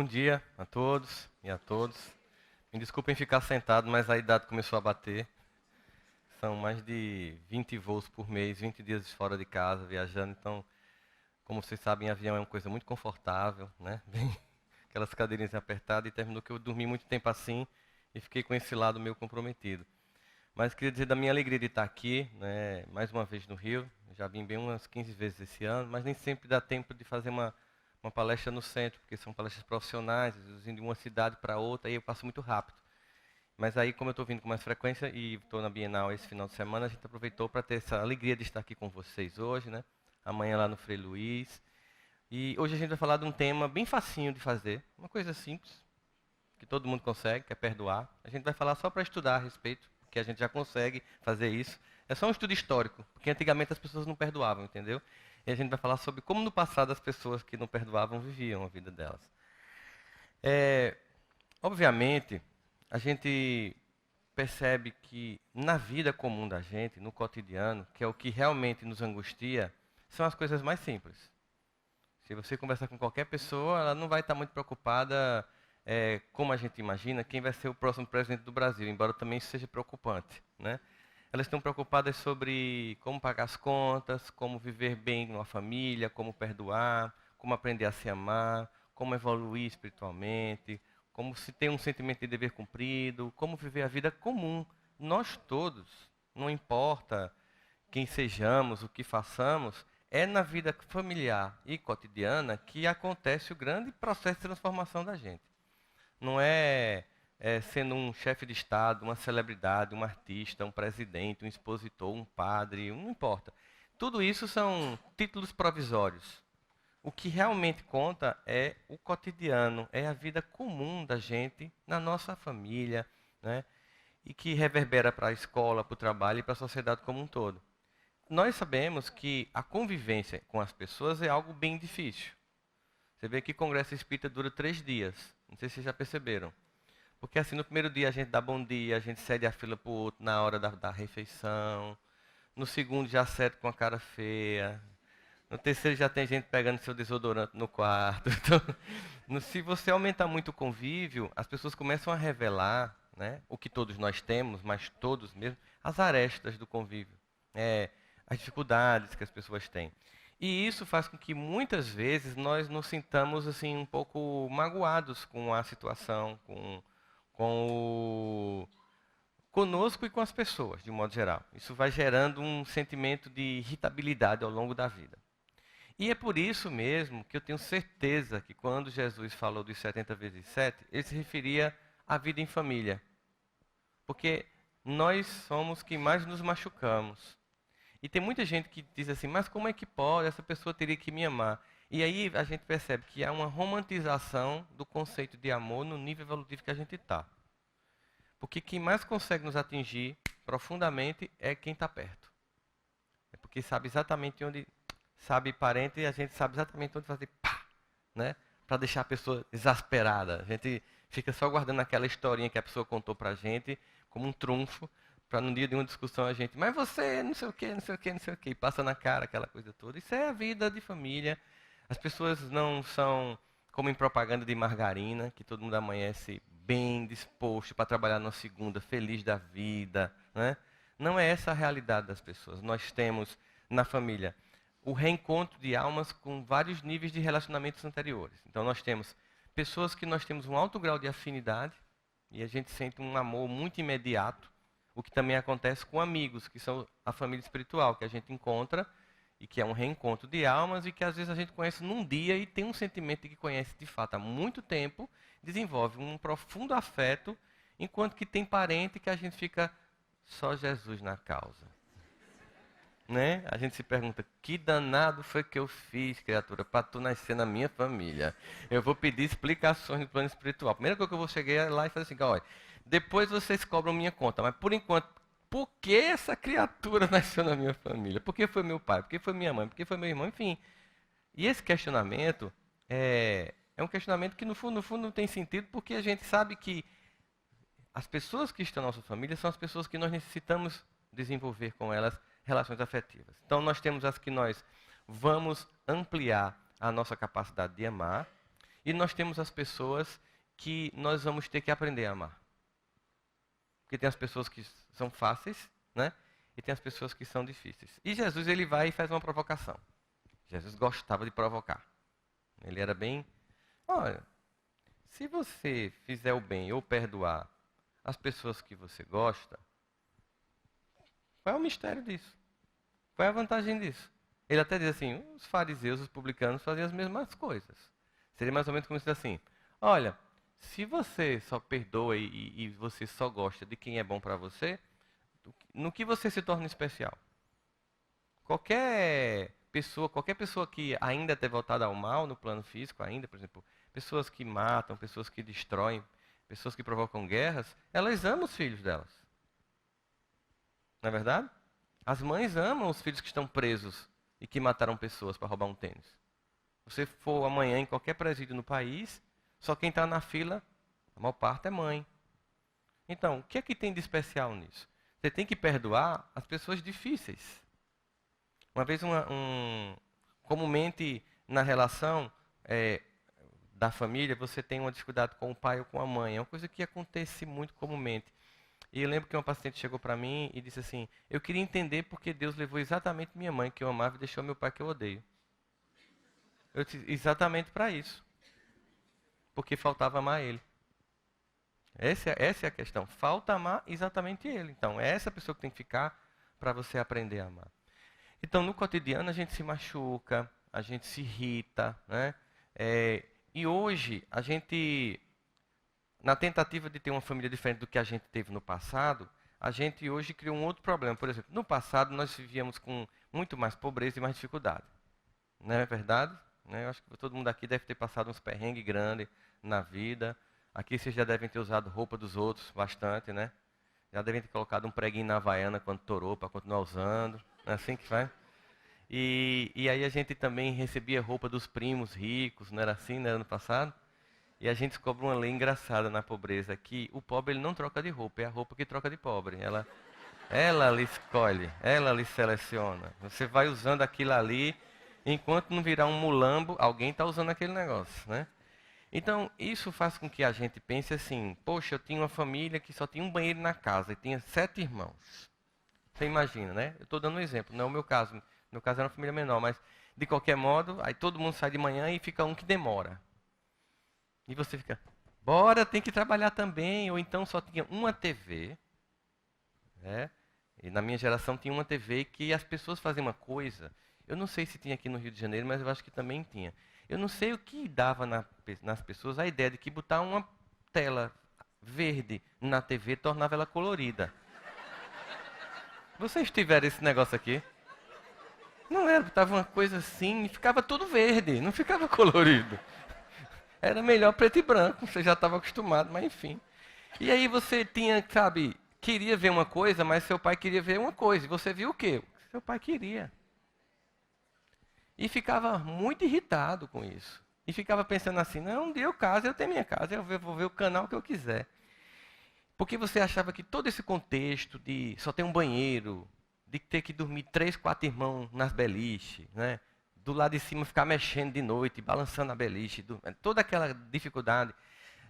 dia a todos e a todos. Me desculpem ficar sentado, mas a idade começou a bater. São mais de 20 voos por mês, 20 dias fora de casa, viajando. Então, como vocês sabem, avião é uma coisa muito confortável, né? Bem, aquelas cadeirinhas apertadas, e terminou que eu dormi muito tempo assim e fiquei com esse lado meio comprometido. Mas queria dizer da minha alegria de estar aqui, né, mais uma vez no Rio. Já vim bem umas 15 vezes esse ano, mas nem sempre dá tempo de fazer uma palestra no centro, porque são palestras profissionais, às vezes indo de uma cidade para outra, aí eu passo muito rápido. Mas aí, como eu estou vindo com mais frequência e estou na Bienal esse final de semana, a gente aproveitou para ter essa alegria de estar aqui com vocês hoje, né? Amanhã lá no Frei Luiz. E hoje a gente vai falar de um tema bem facinho de fazer, uma coisa simples, que todo mundo consegue, que é perdoar. A gente vai falar só para estudar a respeito, porque a gente já consegue fazer isso. É só um estudo histórico, porque antigamente as pessoas não perdoavam, entendeu? E a gente vai falar sobre como no passado as pessoas que não perdoavam viviam a vida delas. Obviamente, a gente percebe que na vida comum da gente, no cotidiano, que é o que realmente nos angustia, são as coisas mais simples. Se você conversar com qualquer pessoa, ela não vai estar muito preocupada, como a gente imagina, quem vai ser o próximo presidente do Brasil, embora também isso seja preocupante, né? Elas estão preocupadas sobre como pagar as contas, como viver bem numa família, como perdoar, como aprender a se amar, como evoluir espiritualmente, como se ter um sentimento de dever cumprido, como viver a vida comum. Nós todos, não importa quem sejamos, o que façamos, é na vida familiar e cotidiana que acontece o grande processo de transformação da gente. Não é sendo um chefe de Estado, uma celebridade, um artista, um presidente, um expositor, um padre, não importa. Tudo isso são títulos provisórios. O que realmente conta é o cotidiano, é a vida comum da gente na nossa família, né? E que reverbera para a escola, para o trabalho e para a sociedade como um todo. Nós sabemos que a convivência com as pessoas é algo bem difícil. Você vê que o Congresso Espírita dura 3 dias. Não sei se vocês já perceberam. Porque assim, no primeiro dia a gente dá bom dia, a gente cede a fila para o outro na hora da refeição. No segundo já cede com a cara feia. No terceiro já tem gente pegando seu desodorante no quarto. Então, se você aumentar muito o convívio, as pessoas começam a revelar, né, o que todos nós temos, mas todos mesmo, as arestas do convívio. As dificuldades que as pessoas têm. E isso faz com que muitas vezes nós nos sintamos assim um pouco magoados com a situação, com conosco e com as pessoas, de um modo geral. Isso vai gerando um sentimento de irritabilidade ao longo da vida. E é por isso mesmo que eu tenho certeza que quando Jesus falou dos 70 vezes 7, ele se referia à vida em família. Porque nós somos que mais nos machucamos. E tem muita gente que diz assim, mas como é que pode? Essa pessoa teria que me amar. E aí a gente percebe que há uma romantização do conceito de amor no nível evolutivo que a gente está. Porque quem mais consegue nos atingir profundamente é quem está perto. É porque sabe exatamente onde, sabe parente, e a gente sabe exatamente onde fazer pá, né? Para deixar a pessoa exasperada. A gente fica só guardando aquela historinha que a pessoa contou para a gente como um trunfo, para no dia de uma discussão a gente, mas você não sei o que, não sei o que, não sei o que, e passa na cara aquela coisa toda. Isso é a vida de família. As pessoas não são como em propaganda de margarina, que todo mundo amanhece bem disposto para trabalhar na segunda, feliz da vida, né? Não é essa a realidade das pessoas. Nós temos na família o reencontro de almas com vários níveis de relacionamentos anteriores. Então nós temos pessoas que nós temos um alto grau de afinidade e a gente sente um amor muito imediato, o que também acontece com amigos, que são a família espiritual, que a gente encontra e que é um reencontro de almas e que às vezes a gente conhece num dia e tem um sentimento de que conhece de fato há muito tempo, desenvolve um profundo afeto, enquanto que tem parente que a gente fica só Jesus na causa. Né? A gente se pergunta, que danado foi que eu fiz, criatura, para tu nascer na minha família? Eu vou pedir explicações no plano espiritual. A primeira coisa que eu vou chegar lá e fazer assim, olha, depois vocês cobram minha conta, mas por enquanto, por que essa criatura nasceu na minha família? Por que foi meu pai? Por que foi minha mãe? Por que foi meu irmão? Enfim. E esse questionamento é um questionamento que no fundo não tem sentido, porque a gente sabe que as pessoas que estão na nossa família são as pessoas que nós necessitamos desenvolver com elas relações afetivas. Então nós temos as que nós vamos ampliar a nossa capacidade de amar E nós temos as pessoas que nós vamos ter que aprender a amar. Porque tem as pessoas que são fáceis, né? E tem as pessoas que são difíceis. E Jesus, ele vai e faz uma provocação. Jesus gostava de provocar. Ele era bem... Olha, se você fizer o bem ou perdoar as pessoas que você gosta, qual é o mistério disso? Qual é a vantagem disso? Ele até diz assim, os fariseus, os publicanos faziam as mesmas coisas. Seria mais ou menos como se diz assim, olha, se você só perdoa e você só gosta de quem é bom para você, no que você se torna especial? Qualquer pessoa que ainda é devotada ao mal no plano físico ainda, por exemplo, pessoas que matam, pessoas que destroem, pessoas que provocam guerras, elas amam os filhos delas. Não é verdade? As mães amam os filhos que estão presos e que mataram pessoas para roubar um tênis. Se você for amanhã em qualquer presídio no país, só quem está na fila, a maior parte é mãe. Então, o que é que tem de especial nisso? Você tem que perdoar as pessoas difíceis. Uma vez, comumente na relação da família, você tem uma dificuldade com o pai ou com a mãe. É uma coisa que acontece muito comumente. E eu lembro que uma paciente chegou para mim e disse assim, eu queria entender porque Deus levou exatamente minha mãe, que eu amava, e deixou meu pai, que eu odeio. Eu disse, exatamente para isso. Porque faltava amar ele. Essa é a questão. Falta amar exatamente ele. Então, é essa pessoa que tem que ficar para você aprender a amar. Então, no cotidiano, a gente se machuca, a gente se irrita, né? E hoje, a gente, na tentativa de ter uma família diferente do que a gente teve no passado, a gente hoje criou um outro problema. Por exemplo, no passado, nós vivíamos com muito mais pobreza e mais dificuldade. Não é verdade? Né? Eu acho que todo mundo aqui deve ter passado uns perrengues grandes na vida. Aqui vocês já devem ter usado roupa dos outros bastante, né? Já devem ter colocado um preguinho na Havaiana quando torou para continuar usando. Não é assim que faz? E aí a gente também recebia roupa dos primos ricos, não era assim, né, ano passado? E a gente descobre uma lei engraçada na pobreza, que o pobre ele não troca de roupa, é a roupa que troca de pobre. Ela lhe escolhe, ela lhe seleciona. Você vai usando aquilo ali, enquanto não virar um mulambo, alguém está usando aquele negócio, né? Então, isso faz com que a gente pense assim, poxa, eu tinha uma família que só tinha um banheiro na casa e tinha 7 irmãos. Você imagina, né? Eu estou dando um exemplo, não é o meu caso. No meu caso era uma família menor, mas de qualquer modo, aí todo mundo sai de manhã e fica um que demora. E você fica, bora, tem que trabalhar também. Ou então só tinha uma TV, né? E na minha geração tinha uma TV que as pessoas faziam uma coisa. Eu não sei se tinha aqui no Rio de Janeiro, mas eu acho que também tinha. Eu não sei o que dava nas pessoas a ideia de que botar uma tela verde na TV tornava ela colorida. Vocês tiveram esse negócio aqui? Não era, botava uma coisa assim e ficava tudo verde, não ficava colorido. Era melhor preto e branco, você já estava acostumado, mas enfim. E aí você tinha, sabe, queria ver uma coisa, mas seu pai queria ver uma coisa. E você viu o quê? Seu pai queria. E ficava muito irritado com isso. E ficava pensando assim, não, um dia eu caso, eu tenho minha casa, eu vou ver o canal que eu quiser. Porque você achava que todo esse contexto de só ter um banheiro, de ter que dormir 3, 4 irmãos nas beliches, né? Do lado de cima ficar mexendo de noite, balançando a beliche, toda aquela dificuldade,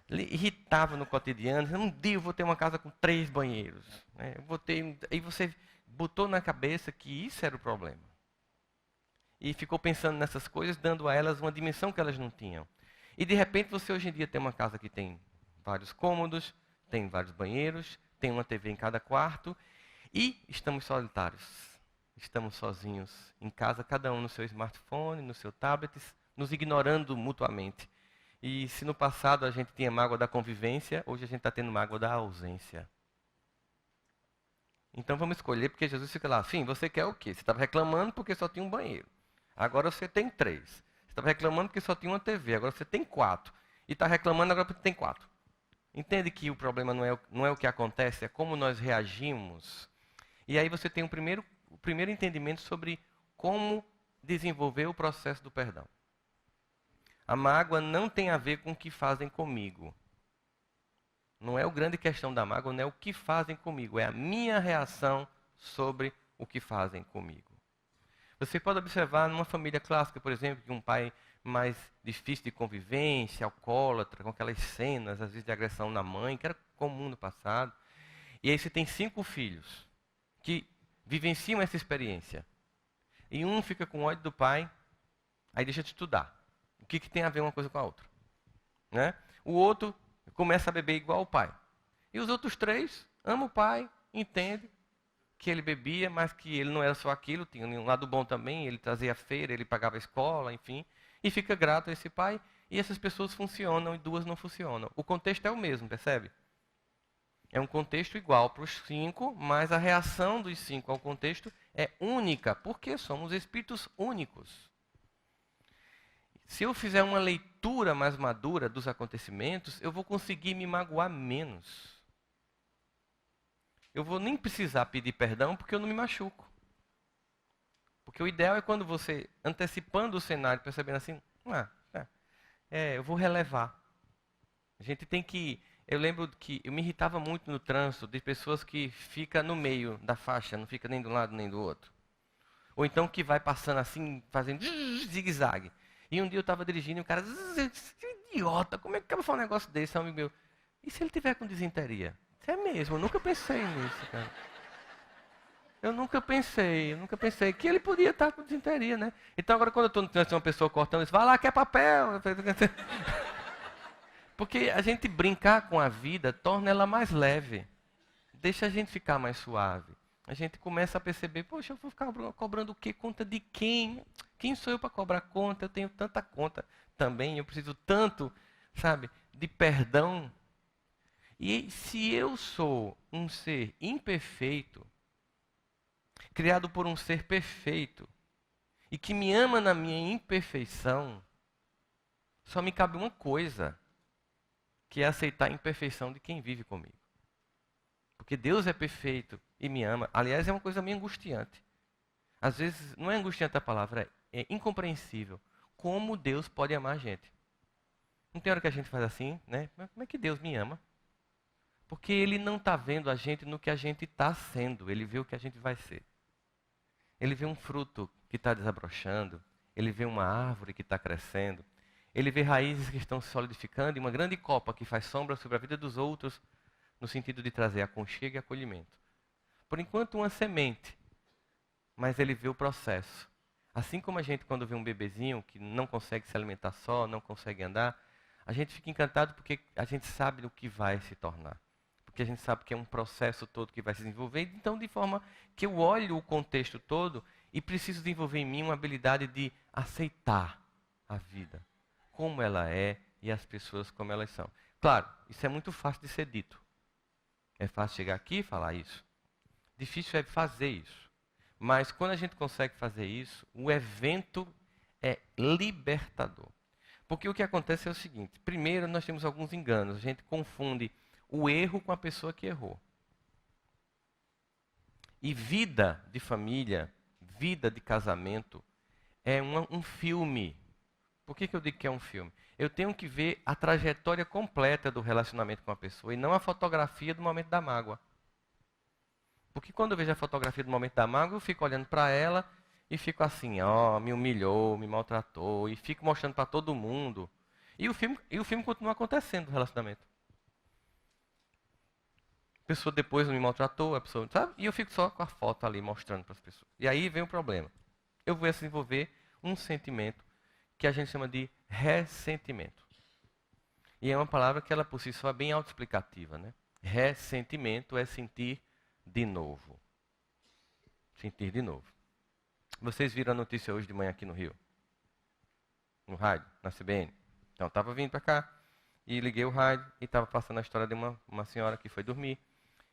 irritava no cotidiano. Um dia eu vou ter uma casa com 3 banheiros. Né? E você botou na cabeça que isso era o problema. E ficou pensando nessas coisas, dando a elas uma dimensão que elas não tinham. E de repente você hoje em dia tem uma casa que tem vários cômodos, tem vários banheiros, tem uma TV em cada quarto e estamos solitários. Estamos sozinhos em casa, cada um no seu smartphone, no seu tablet, nos ignorando mutuamente. E se no passado a gente tinha mágoa da convivência, hoje a gente está tendo mágoa da ausência. Então vamos escolher, porque Jesus fica lá, sim, você quer o quê? Você estava reclamando porque só tinha um banheiro. Agora você tem 3. Você estava reclamando porque só tinha uma TV, agora você tem 4. E está reclamando agora porque tem 4. Entende que o problema não é o que acontece, é como nós reagimos. E aí você tem o primeiro entendimento sobre como desenvolver o processo do perdão. A mágoa não tem a ver com o que fazem comigo. Não é a grande questão da mágoa, não é o que fazem comigo, é a minha reação sobre o que fazem comigo. Você pode observar numa família clássica, por exemplo, que um pai mais difícil de convivência, alcoólatra, com aquelas cenas, às vezes, de agressão na mãe, que era comum no passado. E aí você tem 5 filhos que vivenciam essa experiência. E um fica com ódio do pai, aí deixa de estudar. O que tem a ver uma coisa com a outra? Né? O outro começa a beber igual o pai. E os outros 3 amam o pai, entendem que ele bebia, mas que ele não era só aquilo, tinha um lado bom também, ele trazia a feira, ele pagava a escola, enfim. E fica grato a esse pai, e essas pessoas funcionam e 2 não funcionam. O contexto é o mesmo, percebe? É um contexto igual para os 5, mas a reação dos 5 ao contexto é única, porque somos espíritos únicos. Se eu fizer uma leitura mais madura dos acontecimentos, eu vou conseguir me magoar menos. Eu vou nem precisar pedir perdão porque eu não me machuco. Porque o ideal é quando você, antecipando o cenário, percebendo assim, eu vou relevar. A gente tem que... Eu lembro que eu me irritava muito no trânsito de pessoas que ficam no meio da faixa, não fica nem de um lado nem do outro. Ou então que vai passando assim, fazendo zigue-zague. E um dia eu estava dirigindo e o cara, idiota, como é que acaba falar um negócio desse, amigo meu? E se ele tiver com disenteria? Isso é mesmo, eu nunca pensei nisso, cara. Eu nunca pensei que ele podia estar com disenteria, né? Então agora quando eu estou no trânsito uma pessoa cortando isso, vai lá, quer papel. Porque a gente brincar com a vida torna ela mais leve. Deixa a gente ficar mais suave. A gente começa a perceber, poxa, eu vou ficar cobrando o quê? Conta de quem? Quem sou eu para cobrar conta? Eu tenho tanta conta também, eu preciso tanto, sabe, de perdão. E se eu sou um ser imperfeito, criado por um ser perfeito, e que me ama na minha imperfeição, só me cabe uma coisa, que é aceitar a imperfeição de quem vive comigo. Porque Deus é perfeito e me ama. Aliás, é uma coisa meio angustiante. Às vezes, não é angustiante a palavra, é incompreensível. Como Deus pode amar a gente? Não tem hora que a gente faz assim, né? Mas como é que Deus me ama? Porque Ele não está vendo a gente no que a gente está sendo. Ele vê o que a gente vai ser. Ele vê um fruto que está desabrochando. Ele vê uma árvore que está crescendo. Ele vê raízes que estão se solidificando e uma grande copa que faz sombra sobre a vida dos outros, no sentido de trazer aconchego e acolhimento. Por enquanto, uma semente, mas ele vê o processo. Assim como a gente, quando vê um bebezinho que não consegue se alimentar só, não consegue andar, a gente fica encantado porque a gente sabe o que vai se tornar. Porque a gente sabe que é um processo todo que vai se desenvolver. Então, de forma que eu olho o contexto todo e preciso desenvolver em mim uma habilidade de aceitar a vida, como ela é e as pessoas como elas são. Claro, isso é muito fácil de ser dito. É fácil chegar aqui e falar isso. Difícil é fazer isso. Mas quando a gente consegue fazer isso, o evento é libertador. Porque o que acontece é o seguinte: primeiro, nós temos alguns enganos. A gente confunde o erro com a pessoa que errou. E vida de família, vida de casamento, é um filme. Por que eu digo que é um filme? Eu tenho que ver a trajetória completa do relacionamento com a pessoa e não a fotografia do momento da mágoa. Porque quando eu vejo a fotografia do momento da mágoa, eu fico olhando para ela e fico assim, ó, me humilhou, me maltratou, e fico mostrando para todo mundo. E o filme continua acontecendo no relacionamento. A pessoa depois me maltratou, a pessoa, sabe? E eu fico só com a foto ali mostrando para as pessoas. E aí vem o problema. Eu vou desenvolver um sentimento que a gente chama de ressentimento. E é uma palavra que ela por si só é bem autoexplicativa, né? Ressentimento é sentir de novo. Sentir de novo. Vocês viram a notícia hoje de manhã aqui no Rio? No rádio, na CBN. Então, estava vindo para cá e liguei o rádio e estava passando a história de uma senhora que foi dormir.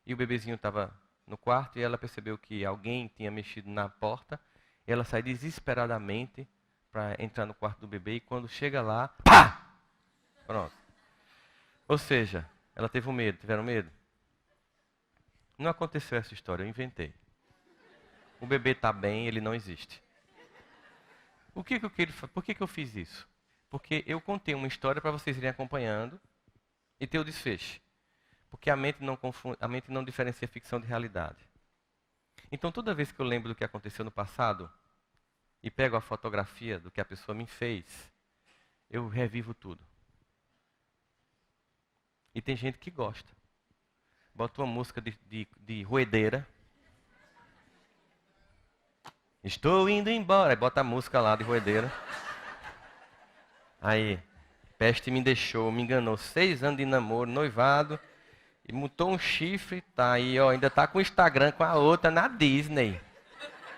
E o bebezinho estava no quarto e ela percebeu que alguém tinha mexido na porta. E ela sai desesperadamente para entrar no quarto do bebê e quando chega lá, pá! Pronto. Ou seja, ela teve um medo. Tiveram medo? Não aconteceu essa história, eu inventei. O bebê está bem, ele não existe. Por que eu fiz isso? Porque eu contei uma história para vocês irem acompanhando e ter o desfecho. Porque a mente não diferencia ficção de realidade. Então, toda vez que eu lembro do que aconteceu no passado e pego a fotografia do que a pessoa me fez, eu revivo tudo. E tem gente que gosta. Bota uma música de roedeira. Estou indo embora. Aí bota a música lá de roedeira. Aí, peste me deixou, me enganou. 6 anos de namoro, noivado. E montou um chifre, tá aí, ó. Ainda tá com o Instagram com a outra na Disney.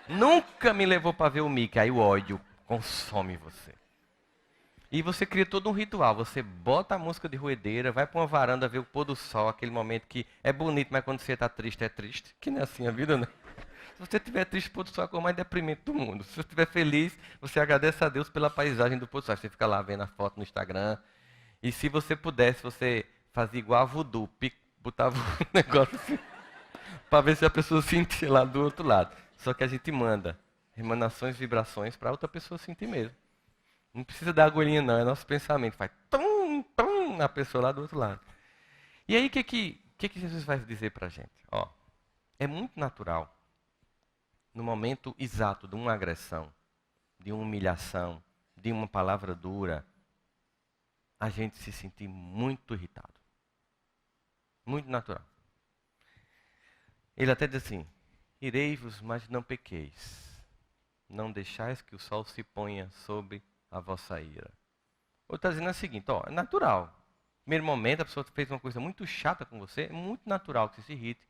Nunca me levou para ver o Mickey. Aí o ódio consome você. E você cria todo um ritual. Você bota a música de roedeira, vai para uma varanda ver o pôr do sol, aquele momento que é bonito, mas quando você está triste, é triste. Que não é assim a vida, né? Se você estiver triste, o pôr do sol é a coisa mais deprimente do mundo. Se você estiver feliz, você agradece a Deus pela paisagem do pôr do sol. Você fica lá vendo a foto no Instagram. E se você pudesse, você fazia igual a voodoo. Botava um negócio assim, para ver se a pessoa sentia lá do outro lado. Só que a gente manda emanações, vibrações para outra pessoa sentir mesmo. Não precisa dar agulhinha não, é nosso pensamento. Faz tum, tum, na pessoa lá do outro lado. E aí, o que Jesus vai dizer para a gente? Ó, é muito natural, no momento exato de uma agressão, de uma humilhação, de uma palavra dura, a gente se sentir muito irritado. Muito natural. Ele até diz assim, irei-vos, mas não pequeis. Não deixais que o sol se ponha sobre a vossa ira. Ou está dizendo o seguinte, ó, é natural. No primeiro momento, a pessoa fez uma coisa muito chata com você, é muito natural que você se irrite.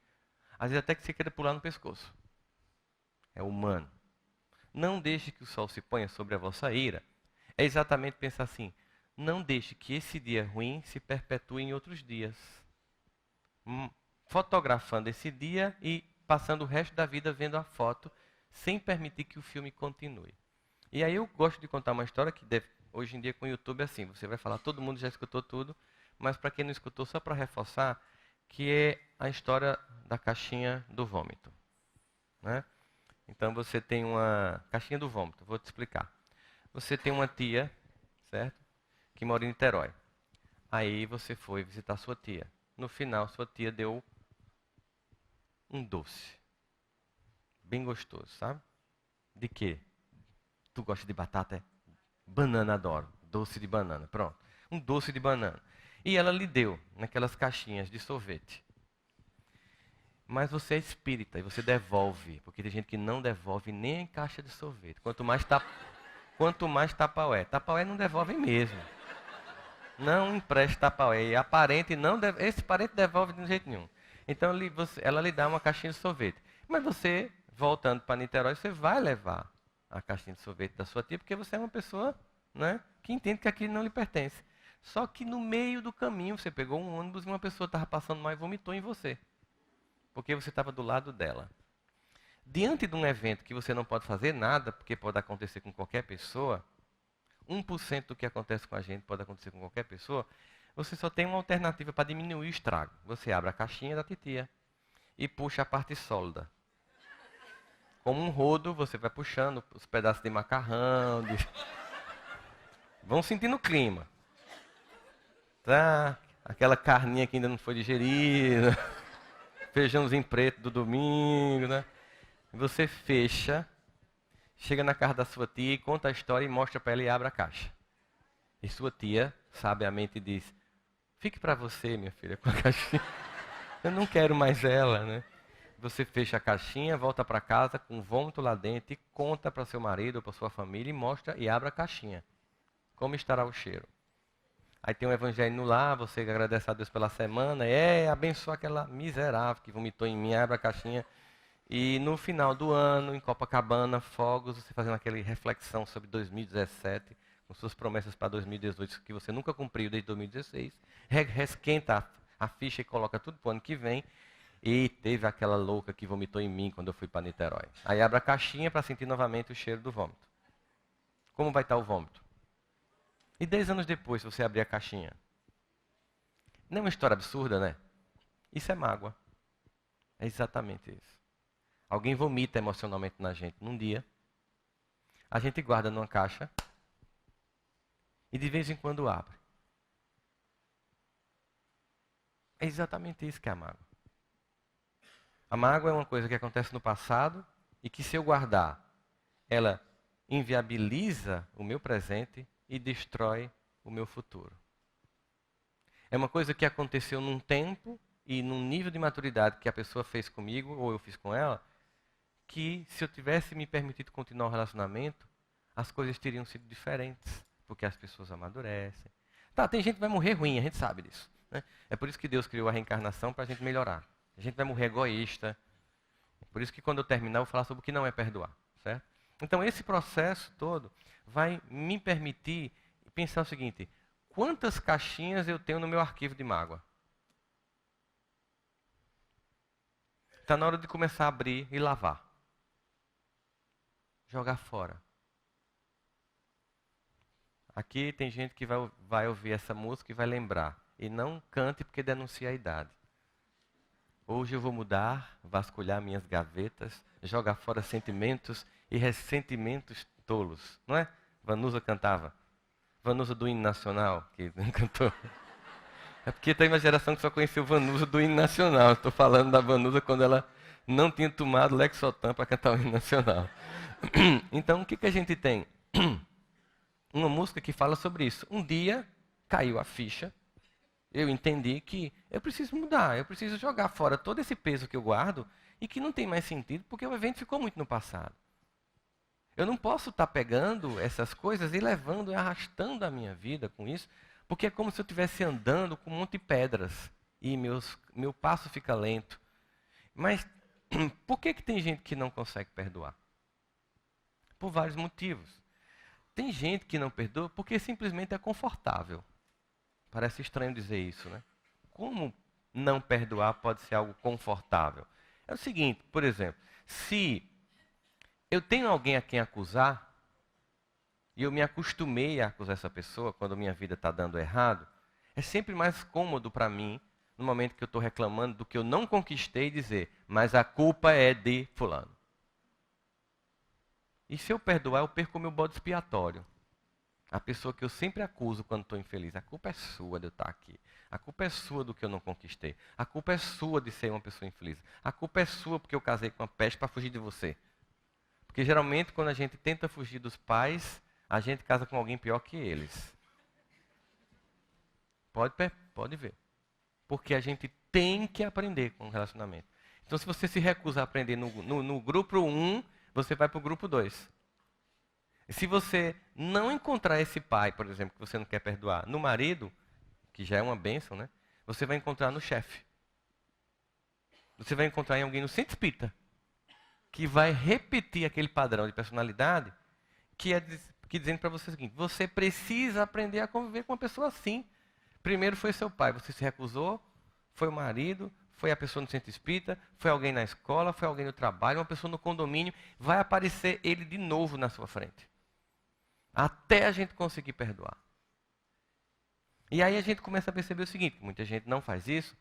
Às vezes até que você queira pular no pescoço. É humano. Não deixe que o sol se ponha sobre a vossa ira. É exatamente pensar assim, não deixe que esse dia ruim se perpetue em outros dias. Fotografando esse dia e passando o resto da vida vendo a foto, sem permitir que o filme continue. E aí eu gosto de contar uma história que hoje em dia com o YouTube é assim, você vai falar, todo mundo já escutou tudo, mas para quem não escutou, só para reforçar, que é a história da caixinha do vômito. Né? Então você tem uma caixinha do vômito, vou te explicar. Você tem uma tia, certo? Que mora em Niterói. Aí você foi visitar sua tia. No final, sua tia deu um doce. Bem gostoso, sabe? De quê? Tu gosta de batata? É? Banana adoro. Doce de banana. Pronto. Um doce de banana. E ela lhe deu naquelas caixinhas de sorvete. Mas você é espírita e você devolve. Porque tem gente que não devolve nem em caixa de sorvete. Quanto mais tapaué. Tapaué não devolve mesmo. Não empresta tapaué. E esse parente devolve de jeito nenhum. Então ela lhe dá uma caixinha de sorvete. Mas você, voltando para Niterói, você vai levar a caixinha de sorvete da sua tia, porque você é uma pessoa, né, que entende que aquilo não lhe pertence. Só que no meio do caminho você pegou um ônibus e uma pessoa estava passando mal e vomitou em você. Porque você estava do lado dela. Diante de um evento que você não pode fazer nada, porque pode acontecer com qualquer pessoa, 1% do que acontece com a gente pode acontecer com qualquer pessoa, você só tem uma alternativa para diminuir o estrago. Você abre a caixinha da titia e puxa a parte sólida. Como um rodo, você vai puxando os pedaços de macarrão. Vão sentindo o clima. Tá? Aquela carninha que ainda não foi digerida. Feijãozinho preto do domingo, né? Você fecha, chega na casa da sua tia e conta a história e mostra para ela e abre a caixa. E sua tia, sabiamente, diz, fique para você, minha filha, com a caixinha. Eu não quero mais ela, né? Você fecha a caixinha, volta para casa com vômito lá dentro e conta para seu marido ou para sua família e mostra e abre a caixinha. Como estará o cheiro? Aí tem um evangelho no lar, você agradece a Deus pela semana, abençoa aquela miserável que vomitou em mim, abre a caixinha. E no final do ano, em Copacabana, fogos, você fazendo aquela reflexão sobre 2017, com suas promessas para 2018 que você nunca cumpriu desde 2016, resquenta a ficha e coloca tudo para o ano que vem. E teve aquela louca que vomitou em mim quando eu fui para Niterói. Aí abre a caixinha para sentir novamente o cheiro do vômito. Como vai estar o vômito? E 10 anos depois, se você abrir a caixinha? Não é uma história absurda, né? Isso é mágoa. É exatamente isso. Alguém vomita emocionalmente na gente num dia. A gente guarda numa caixa. E de vez em quando abre. É exatamente isso que é a mágoa. A mágoa é uma coisa que acontece no passado e que, se eu guardar, ela inviabiliza o meu presente e destrói o meu futuro. É uma coisa que aconteceu num tempo e num nível de maturidade que a pessoa fez comigo, ou eu fiz com ela, que se eu tivesse me permitido continuar o relacionamento, as coisas teriam sido diferentes, porque as pessoas amadurecem. Tá, tem gente que vai morrer ruim, a gente sabe disso, né? É por isso que Deus criou a reencarnação, para a gente melhorar. A gente vai morrer egoísta. Por isso que quando eu terminar, eu vou falar sobre o que não é perdoar, certo? Então esse processo todo vai me permitir pensar o seguinte: quantas caixinhas eu tenho no meu arquivo de mágoa? Está na hora de começar a abrir e lavar. Jogar fora. Aqui tem gente que vai ouvir essa música e vai lembrar. E não cante porque denuncia a idade. Hoje eu vou mudar, vasculhar minhas gavetas, jogar fora sentimentos e ressentimentos tolos. Não é? Vanusa cantava. Vanusa do hino nacional, que cantou. É porque tem uma geração que só conheceu Vanusa do hino nacional. Estou falando da Vanusa quando ela não tinha tomado Lexotan para cantar o hino nacional. Então, o que, que a gente tem? Uma música que fala sobre isso. Um dia caiu a ficha, eu entendi que eu preciso mudar, eu preciso jogar fora todo esse peso que eu guardo e que não tem mais sentido porque o evento ficou muito no passado. Eu não posso estar pegando essas coisas e levando e arrastando a minha vida com isso, porque é como se eu estivesse andando com um monte de pedras e meu passo fica lento. Mas por que tem gente que não consegue perdoar? Por vários motivos. Tem gente que não perdoa porque simplesmente é confortável. Parece estranho dizer isso, né? Como não perdoar pode ser algo confortável? É o seguinte, por exemplo, se eu tenho alguém a quem acusar, e eu me acostumei a acusar essa pessoa quando minha vida está dando errado, é sempre mais cômodo para mim, no momento que eu estou reclamando do que eu não conquistei, dizer, mas a culpa é de fulano. E se eu perdoar, eu perco o meu bode expiatório. A pessoa que eu sempre acuso quando estou infeliz. A culpa é sua de eu estar aqui. A culpa é sua do que eu não conquistei. A culpa é sua de ser uma pessoa infeliz. A culpa é sua porque eu casei com uma peste para fugir de você. Porque geralmente quando a gente tenta fugir dos pais, a gente casa com alguém pior que eles. Pode ver. Porque a gente tem que aprender com o relacionamento. Então se você se recusa a aprender no grupo 1, você vai para o grupo 2. E se você não encontrar esse pai, por exemplo, que você não quer perdoar, no marido, que já é uma bênção, né? Você vai encontrar no chefe. Você vai encontrar em alguém no centro espírita, que vai repetir aquele padrão de personalidade, que dizendo para você o seguinte: você precisa aprender a conviver com uma pessoa assim. Primeiro foi seu pai, você se recusou, foi o marido, foi a pessoa no centro espírita, foi alguém na escola, foi alguém no trabalho, uma pessoa no condomínio, vai aparecer ele de novo na sua frente. Até a gente conseguir perdoar. E aí a gente começa a perceber o seguinte: muita gente não faz isso,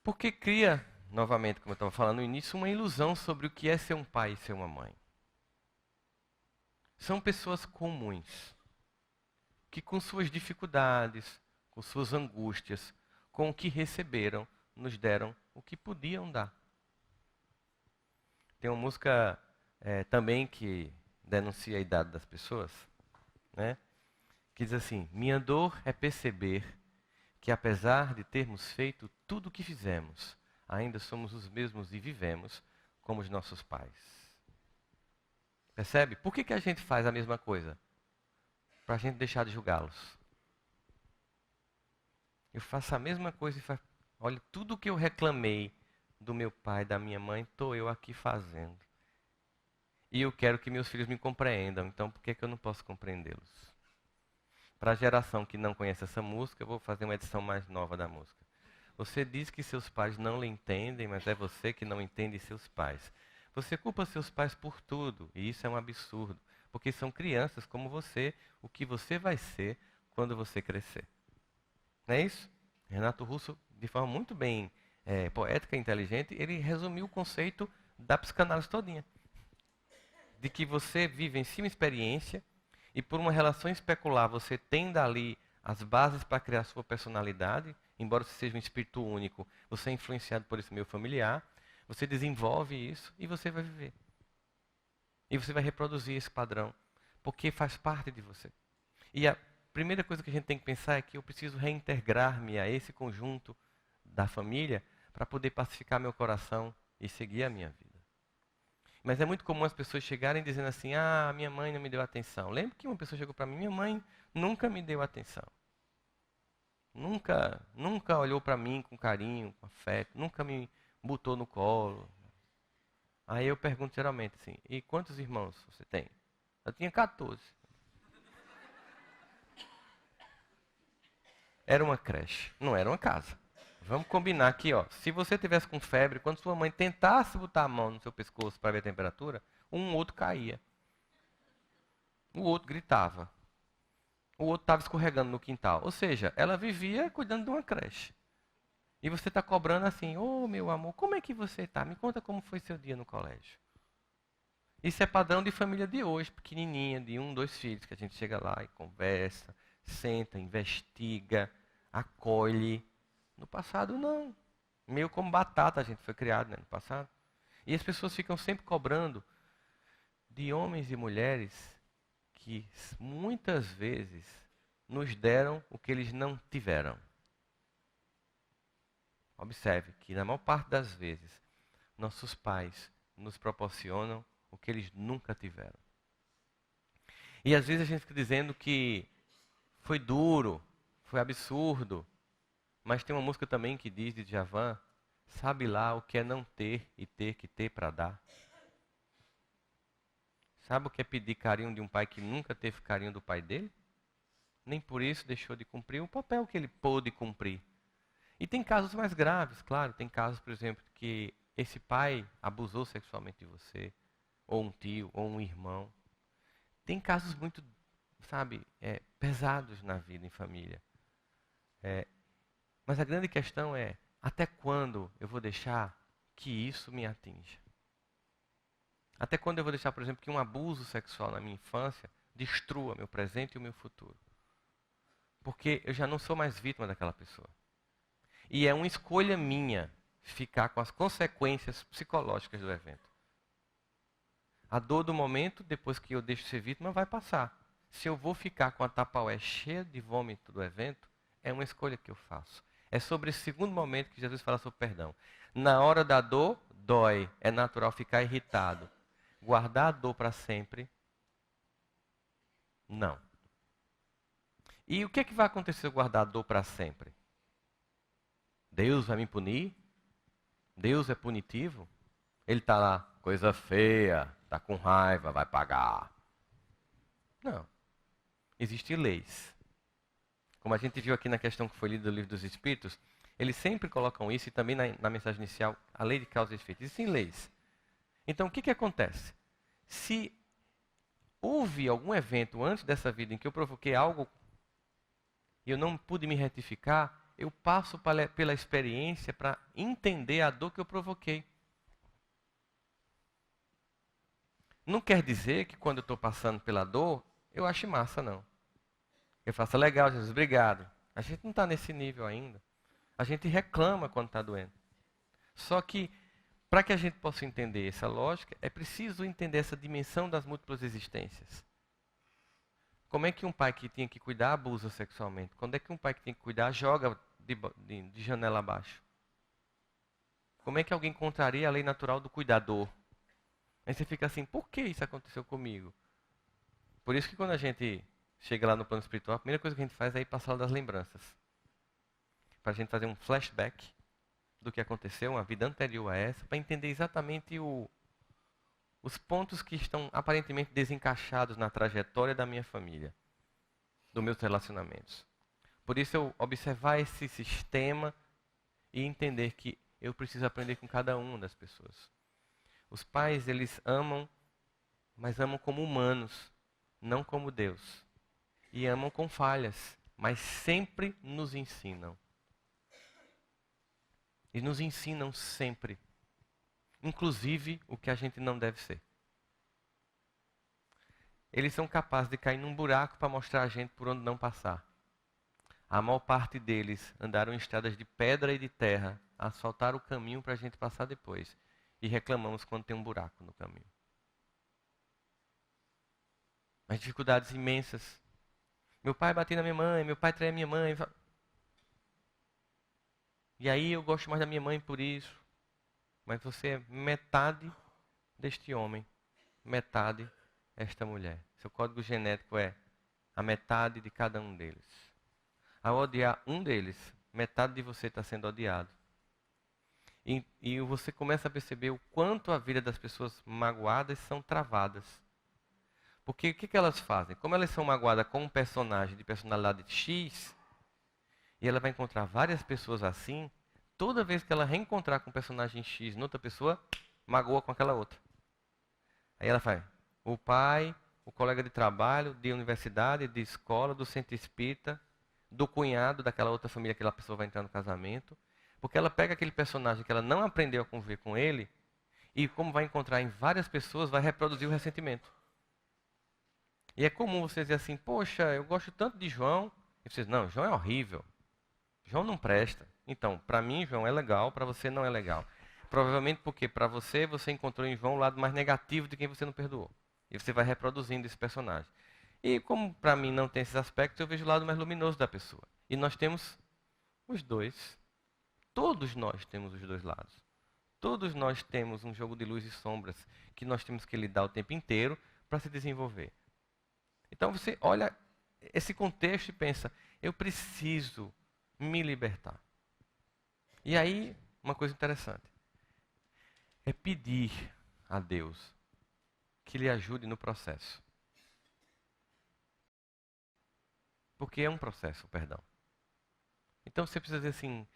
porque cria, novamente, como eu estava falando no início, uma ilusão sobre o que é ser um pai e ser uma mãe. São pessoas comuns, que com suas dificuldades, com suas angústias, com o que receberam, nos deram o que podiam dar. Tem uma música também que denuncia a idade das pessoas, né? Que diz assim: minha dor é perceber que apesar de termos feito tudo o que fizemos, ainda somos os mesmos e vivemos como os nossos pais. Percebe? Por que a gente faz a mesma coisa? Para a gente deixar de julgá-los. Eu faço a mesma coisa e faço, olha, tudo o que eu reclamei do meu pai, da minha mãe, estou eu aqui fazendo. E eu quero que meus filhos me compreendam, então por que eu não posso compreendê-los? Para a geração que não conhece essa música, eu vou fazer uma edição mais nova da música. Você diz que seus pais não lhe entendem, mas é você que não entende seus pais. Você culpa seus pais por tudo, e isso é um absurdo, porque são crianças como você, o que você vai ser quando você crescer. Não é isso? Renato Russo, de forma muito bem poética e inteligente, ele resumiu o conceito da psicanálise todinha. De que você vivencia uma experiência e por uma relação especular você tem dali as bases para criar sua personalidade, embora você seja um espírito único, você é influenciado por esse meio familiar, você desenvolve isso e você vai viver. E você vai reproduzir esse padrão, porque faz parte de você. E primeira coisa que a gente tem que pensar é que eu preciso reintegrar-me a esse conjunto da família para poder pacificar meu coração e seguir a minha vida. Mas é muito comum as pessoas chegarem dizendo assim: ah, minha mãe não me deu atenção. Lembro que uma pessoa chegou para mim: minha mãe nunca me deu atenção. Nunca olhou para mim com carinho, com afeto, nunca me botou no colo. Aí eu pergunto geralmente assim: e quantos irmãos você tem? Eu tinha 14. Era uma creche, não era uma casa. Vamos combinar aqui, ó. Se você tivesse com febre, quando sua mãe tentasse botar a mão no seu pescoço para ver a temperatura, um outro caía. O outro gritava. O outro estava escorregando no quintal. Ou seja, ela vivia cuidando de uma creche. E você está cobrando assim: ô meu amor, como é que você está? Me conta como foi seu dia no colégio. Isso é padrão de família de hoje, pequenininha, de 1, 2 filhos, que a gente chega lá e conversa, senta, investiga, acolhe. No passado, não. Meio como batata a gente foi criado, né, no passado. E as pessoas ficam sempre cobrando de homens e mulheres que muitas vezes nos deram o que eles não tiveram. Observe que na maior parte das vezes, nossos pais nos proporcionam o que eles nunca tiveram. E às vezes a gente fica dizendo que foi duro, foi absurdo. Mas tem uma música também que diz de Djavan: sabe lá o que é não ter e ter que ter para dar? Sabe o que é pedir carinho de um pai que nunca teve carinho do pai dele? Nem por isso deixou de cumprir o papel que ele pôde cumprir. E tem casos mais graves, claro. Tem casos, por exemplo, que esse pai abusou sexualmente de você, ou um tio, ou um irmão. Tem casos muito, sabe, pesados na vida em família. Mas a grande questão é: até quando eu vou deixar que isso me atinja? Até quando eu vou deixar, por exemplo, que um abuso sexual na minha infância destrua meu presente e o meu futuro? Porque eu já não sou mais vítima daquela pessoa. E é uma escolha minha ficar com as consequências psicológicas do evento. A dor do momento, depois que eu deixo de ser vítima, vai passar. Se eu vou ficar com a tapaué cheia de vômito do evento, é uma escolha que eu faço. É sobre esse segundo momento que Jesus fala sobre perdão. Na hora da dor, dói. É natural ficar irritado. Guardar a dor para sempre, não. E o que é que vai acontecer se eu guardar a dor para sempre? Deus vai me punir? Deus é punitivo? Ele está lá, coisa feia, está com raiva, vai pagar. Não. Existem leis. Como a gente viu aqui na questão que foi lida do Livro dos Espíritos, eles sempre colocam isso, e também na mensagem inicial, a lei de causa e efeito. Existem leis. Então, o que que acontece? Se houve algum evento antes dessa vida em que eu provoquei algo e eu não pude me retificar, eu passo pela experiência para entender a dor que eu provoquei. Não quer dizer que quando eu estou passando pela dor, eu ache massa, não. Eu faço: legal, Jesus, obrigado. A gente não está nesse nível ainda. A gente reclama quando está doendo. Só que, para que a gente possa entender essa lógica, é preciso entender essa dimensão das múltiplas existências. Como é que um pai que tinha que cuidar abusa sexualmente? Quando é que um pai que tinha que cuidar joga de janela abaixo? Como é que alguém contraria a lei natural do cuidador? Aí você fica assim: por que isso aconteceu comigo? Por isso que quando a gente chega lá no plano espiritual, a primeira coisa que a gente faz é ir para a sala das lembranças. Para a gente fazer um flashback do que aconteceu, uma vida anterior a essa, para entender exatamente os pontos que estão aparentemente desencaixados na trajetória da minha família, dos meus relacionamentos. Por isso eu observar esse sistema e entender que eu preciso aprender com cada uma das pessoas. Os pais, eles amam, mas amam como humanos, não como Deus. E amam com falhas, mas sempre nos ensinam. E nos ensinam sempre. Inclusive o que a gente não deve ser. Eles são capazes de cair num buraco para mostrar a gente por onde não passar. A maior parte deles andaram em estradas de pedra e de terra, asfaltaram o caminho para a gente passar depois. E reclamamos quando tem um buraco no caminho. As dificuldades imensas. Meu pai batia na minha mãe, meu pai traía minha mãe. E aí eu gosto mais da minha mãe por isso. Mas você é metade deste homem, metade esta mulher. Seu código genético é a metade de cada um deles. Ao odiar um deles, metade de você está sendo odiado. E você começa a perceber o quanto a vida das pessoas magoadas são travadas. Porque o que elas fazem? Como elas são magoadas com um personagem de personalidade X, e ela vai encontrar várias pessoas assim, toda vez que ela reencontrar com um personagem X noutra pessoa, magoa com aquela outra. Aí ela faz o pai, o colega de trabalho, de universidade, de escola, do centro espírita, do cunhado daquela outra família que aquela pessoa vai entrar no casamento. Porque ela pega aquele personagem que ela não aprendeu a conviver com ele, e como vai encontrar em várias pessoas, vai reproduzir o ressentimento. E é comum você dizer assim, poxa, eu gosto tanto de João. E você diz, não, João é horrível. João não presta. Então, para mim, João é legal, para você não é legal. Provavelmente porque para você, você encontrou em João o lado mais negativo de quem você não perdoou. E você vai reproduzindo esse personagem. E como para mim não tem esses aspectos, eu vejo o lado mais luminoso da pessoa. E nós temos os dois. Todos nós temos os dois lados. Todos nós temos um jogo de luz e sombras que nós temos que lidar o tempo inteiro para se desenvolver. Então você olha esse contexto e pensa, eu preciso me libertar. E aí, uma coisa interessante, é pedir a Deus que lhe ajude no processo. Porque é um processo, perdão. Então você precisa dizer assim,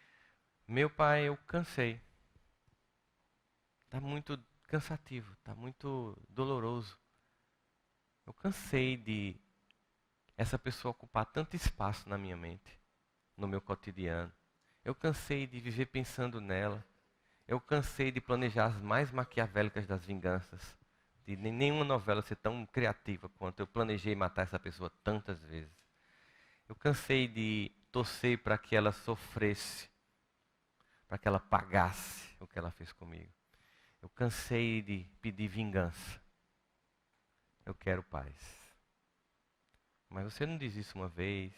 meu pai, eu cansei. Está muito cansativo, está muito doloroso. Eu cansei de essa pessoa ocupar tanto espaço na minha mente, no meu cotidiano. Eu cansei de viver pensando nela. Eu cansei de planejar as mais maquiavélicas das vinganças. De nenhuma novela ser tão criativa quanto eu planejei matar essa pessoa tantas vezes. Eu cansei de torcer para que ela sofresse, para que ela pagasse o que ela fez comigo. Eu cansei de pedir vingança. Eu quero paz. Mas você não diz isso uma vez,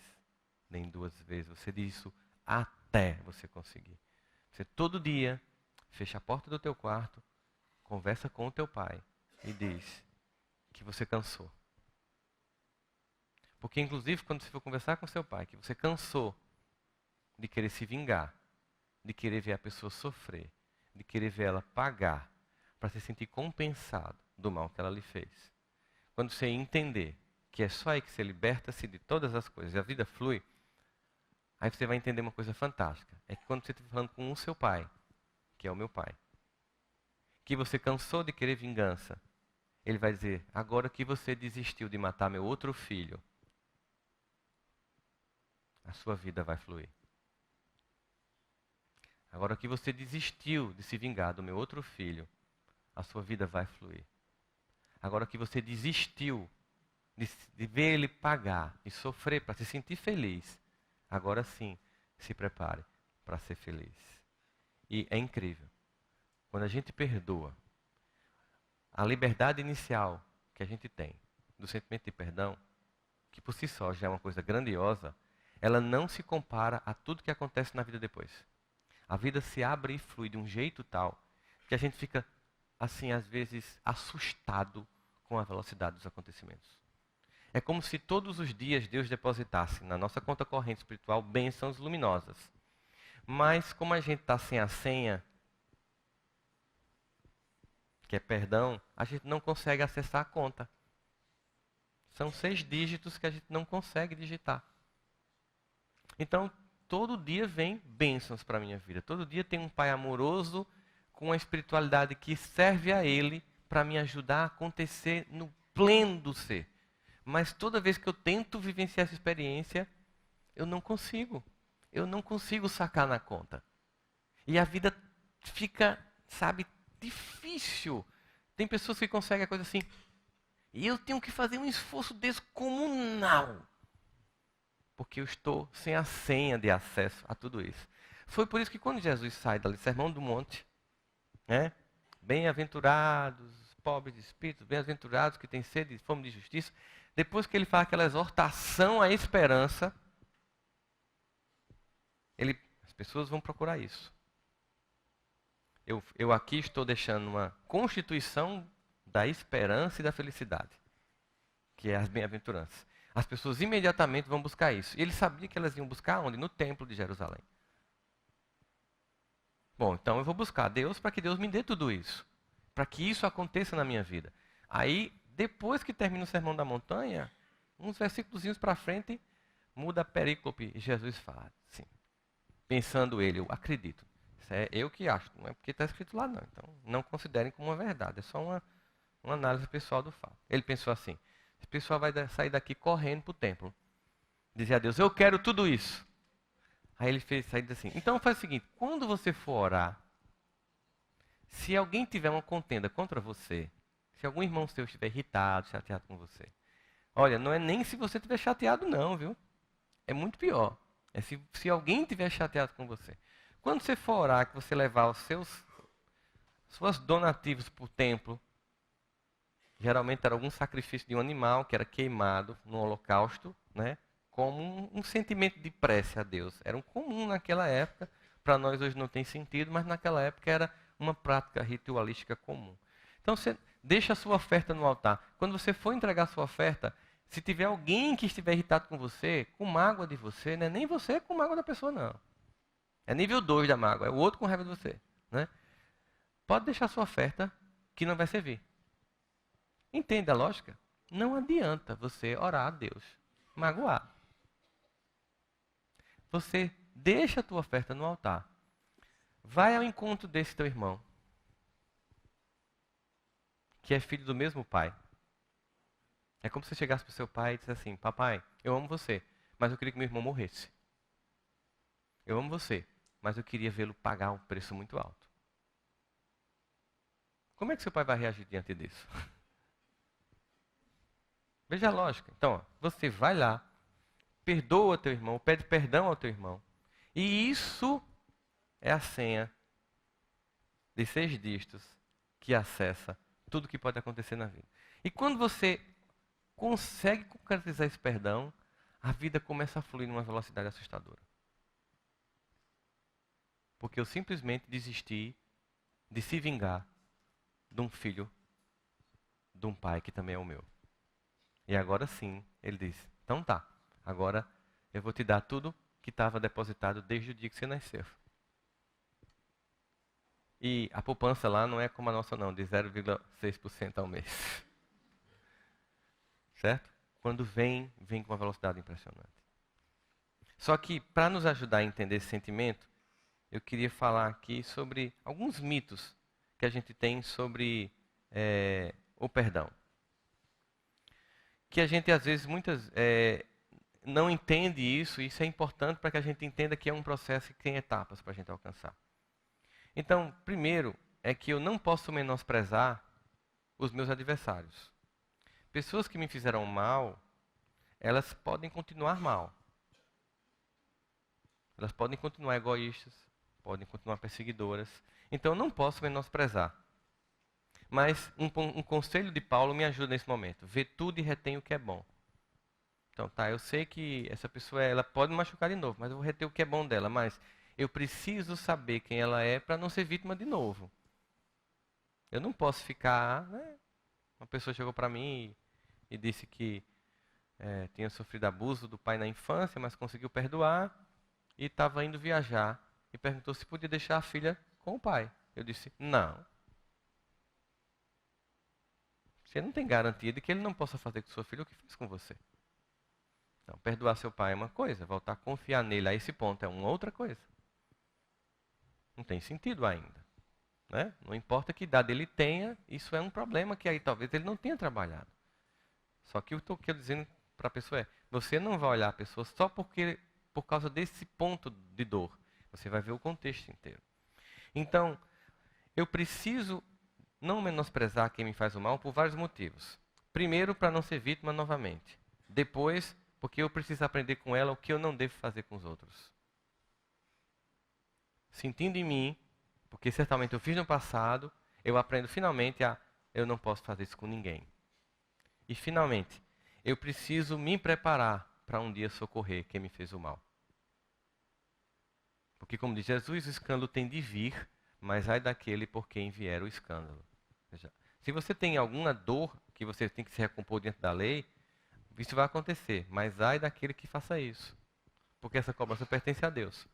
nem duas vezes. Você diz isso até você conseguir. Você todo dia fecha a porta do teu quarto, conversa com o teu pai e diz que você cansou. Porque inclusive quando você for conversar com seu pai, que você cansou de querer se vingar, de querer ver a pessoa sofrer, de querer ver ela pagar, para se sentir compensado do mal que ela lhe fez. Quando você entender que é só aí que você liberta-se de todas as coisas e a vida flui, aí você vai entender uma coisa fantástica. É que quando você está falando com o seu pai, que é o meu pai, que você cansou de querer vingança, ele vai dizer, agora que você desistiu de matar meu outro filho, a sua vida vai fluir. Agora que você desistiu de se vingar do meu outro filho, a sua vida vai fluir. Agora que você desistiu de ver ele pagar e sofrer para se sentir feliz, agora sim, se prepare para ser feliz. E é incrível. Quando a gente perdoa, a liberdade inicial que a gente tem do sentimento de perdão, que por si só já é uma coisa grandiosa, ela não se compara a tudo que acontece na vida depois. A vida se abre e flui de um jeito tal que a gente fica, assim, às vezes, assustado com a velocidade dos acontecimentos. É como se todos os dias Deus depositasse na nossa conta corrente espiritual bênçãos luminosas. Mas como a gente está sem a senha, que é perdão, a gente não consegue acessar a conta. São 6 dígitos que a gente não consegue digitar. Então, todo dia vem bênçãos para a minha vida. Todo dia tem um pai amoroso com uma espiritualidade que serve a ele para me ajudar a acontecer no pleno do ser. Mas toda vez que eu tento vivenciar essa experiência, eu não consigo. Eu não consigo sacar na conta. E a vida fica, sabe, difícil. Tem pessoas que conseguem a coisa assim. E eu tenho que fazer um esforço descomunal. Porque eu estou sem a senha de acesso a tudo isso. Foi por isso que quando Jesus sai do Sermão do Monte, né? Bem-aventurados, pobres de espírito, bem-aventurados que têm sede e fome de justiça. Depois que ele faz aquela exortação à esperança, as pessoas vão procurar isso. Eu aqui estou deixando uma constituição da esperança e da felicidade, que é as bem-aventuranças. As pessoas imediatamente vão buscar isso. E ele sabia que elas iam buscar onde? No templo de Jerusalém. Bom, então eu vou buscar a Deus para que Deus me dê tudo isso. Para que isso aconteça na minha vida. Aí, depois que termina o Sermão da Montanha, uns versículos para frente, muda a perícope e Jesus fala assim, pensando ele, eu acredito. Isso é eu que acho, não é porque está escrito lá não. Então, não considerem como uma verdade, é só uma análise pessoal do fato. Ele pensou assim, esse pessoal vai sair daqui correndo para o templo. Dizer a Deus, eu quero tudo isso. Aí ele fez sair assim, então faz o seguinte, quando você for orar, se alguém tiver uma contenda contra você, se algum irmão seu estiver irritado, chateado com você, olha, não é nem se você estiver chateado não, viu? É muito pior. É se alguém estiver chateado com você. Quando você for orar, que você levar os suas donativos para o templo, geralmente era algum sacrifício de um animal que era queimado no holocausto, né? Como um sentimento de prece a Deus. Era um comum naquela época, para nós hoje não tem sentido, mas naquela época era uma prática ritualística comum. Então você deixa a sua oferta no altar. Quando você for entregar a sua oferta, se tiver alguém que estiver irritado com você, com mágoa de você, não é nem você com mágoa da pessoa, não. É nível 2 da mágoa, é o outro com raiva de você. Né? Pode deixar a sua oferta, que não vai servir. Entende a lógica? Não adianta você orar a Deus magoado. Você deixa a tua oferta no altar. Vai ao encontro desse teu irmão, que é filho do mesmo pai. É como se você chegasse para o seu pai e dissesse assim, papai, eu amo você, mas eu queria que meu irmão morresse. Eu amo você, mas eu queria vê-lo pagar um preço muito alto. Como é que seu pai vai reagir diante disso? Veja a lógica. Então, ó, você vai lá, perdoa teu irmão, pede perdão ao teu irmão. E isso é a senha de 6 dígitos que acessa tudo que pode acontecer na vida. E quando você consegue concretizar esse perdão, a vida começa a fluir numa velocidade assustadora. Porque eu simplesmente desisti de se vingar de um filho, de um pai que também é o meu. E agora sim, ele diz, então tá, agora eu vou te dar tudo que estava depositado desde o dia que você nasceu. E a poupança lá não é como a nossa não, de 0,6% ao mês. Certo? Quando vem com uma velocidade impressionante. Só que, para nos ajudar a entender esse sentimento, eu queria falar aqui sobre alguns mitos que a gente tem sobre o perdão. Que a gente, às vezes, não entende isso, e isso é importante para que a gente entenda que é um processo que tem etapas para a gente alcançar. Então, primeiro, é que eu não posso menosprezar os meus adversários. Pessoas que me fizeram mal, elas podem continuar mal. Elas podem continuar egoístas, podem continuar perseguidoras. Então, eu não posso menosprezar. Mas um conselho de Paulo me ajuda nesse momento. Vê tudo e retém o que é bom. Então, tá, eu sei que essa pessoa ela pode me machucar de novo, mas eu vou reter o que é bom dela. Mas eu preciso saber quem ela é para não ser vítima de novo. Eu não posso ficar... Né? Uma pessoa chegou para mim e disse que tinha sofrido abuso do pai na infância, mas conseguiu perdoar e estava indo viajar. E perguntou se podia deixar a filha com o pai. Eu disse, não. Você não tem garantia de que ele não possa fazer com sua filha o que fez com você. Então, perdoar seu pai é uma coisa, voltar a confiar nele a esse ponto é uma outra coisa. Não tem sentido ainda. Né? Não importa que idade ele tenha, isso é um problema que aí talvez ele não tenha trabalhado. Só que o que eu estou dizendo para a pessoa é, você não vai olhar a pessoa só por causa desse ponto de dor. Você vai ver o contexto inteiro. Então, eu preciso não menosprezar quem me faz o mal por vários motivos. Primeiro, para não ser vítima novamente. Depois, porque eu preciso aprender com ela o que eu não devo fazer com os outros. Sentindo em mim, porque certamente eu fiz no passado, eu aprendo finalmente a eu não posso fazer isso com ninguém. E, finalmente, eu preciso me preparar para um dia socorrer quem me fez o mal. Porque, como diz Jesus, o escândalo tem de vir, mas ai daquele por quem vier o escândalo. Veja, se você tem alguma dor que você tem que se recompor diante da lei, isso vai acontecer, mas ai daquele que faça isso. Porque essa cobrança pertence a Deus.